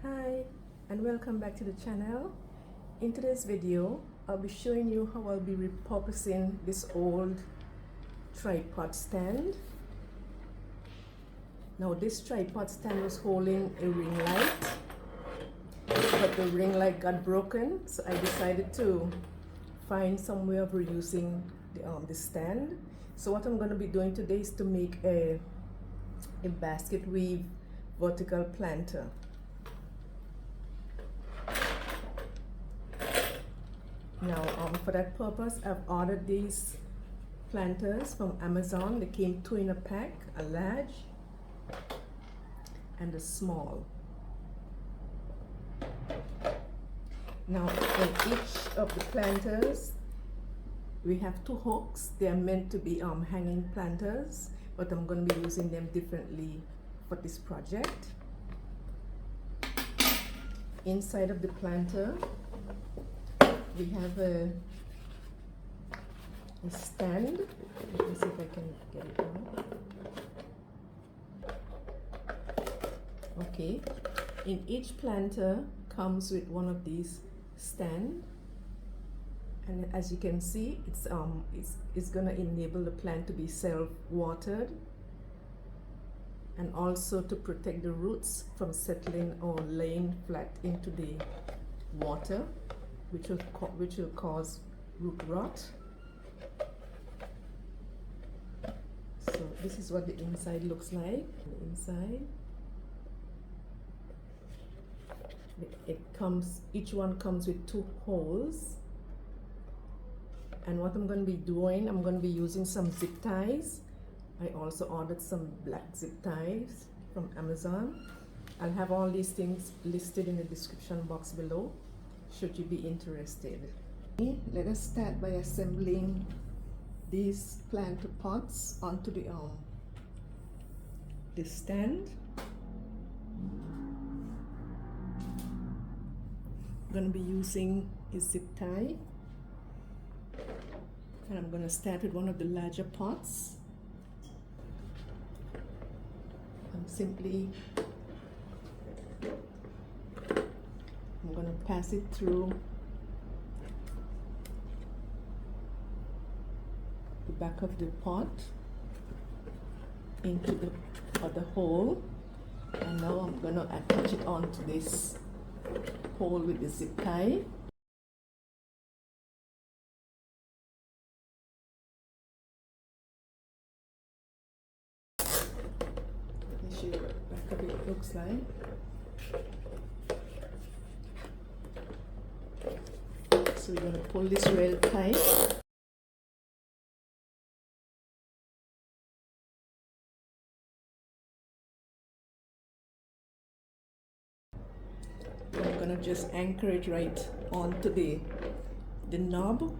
Hi and welcome back to the channel. In today's video I'll be showing you how I'll be repurposing this old tripod stand. Now this tripod stand was holding a ring light, but the ring light got broken, so I decided to find some way of reusing the stand. So what I'm going to be doing today is to make a basket weave vertical planter. Now for that purpose I've ordered these planters from Amazon. They came 2 in a pack, a large and a small. Now in each of the planters we have 2 hooks. They are meant to be hanging planters, but I'm going to be using them differently for this project. Inside of the planter we have a stand. Let me see if I can get it out. Okay, in each planter comes with one of these stands, and as you can see, it's gonna enable the plant to be self-watered and also to protect the roots from settling or laying flat into the water, which will cause root rot. So this is what the inside looks like. The inside, each one comes with 2 holes. And what I'm going to be doing, I'm going to be using some zip ties. I also ordered some black zip ties from Amazon. I'll have all these things listed in the description box below, should you be interested. Let us start by assembling these planter pots onto the stand. I'm going to be using a zip tie, and I'm going to start with one of the larger pots. I'm going to pass it through the back of the pot into the other hole, and now I'm going to attach it onto this hole with the zip tie. Let me show you what the back of it looks like. So we're going to pull this real tight. I'm going to just anchor it right onto the knob.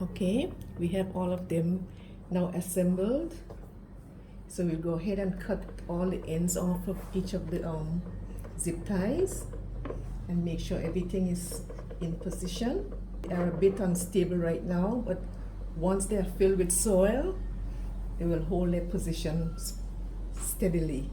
Okay, we have all of them now assembled. So we'll go ahead and cut all the ends off of each of the zip ties and make sure everything is in position. They are a bit unstable right now, but once they are filled with soil, they will hold their positions steadily.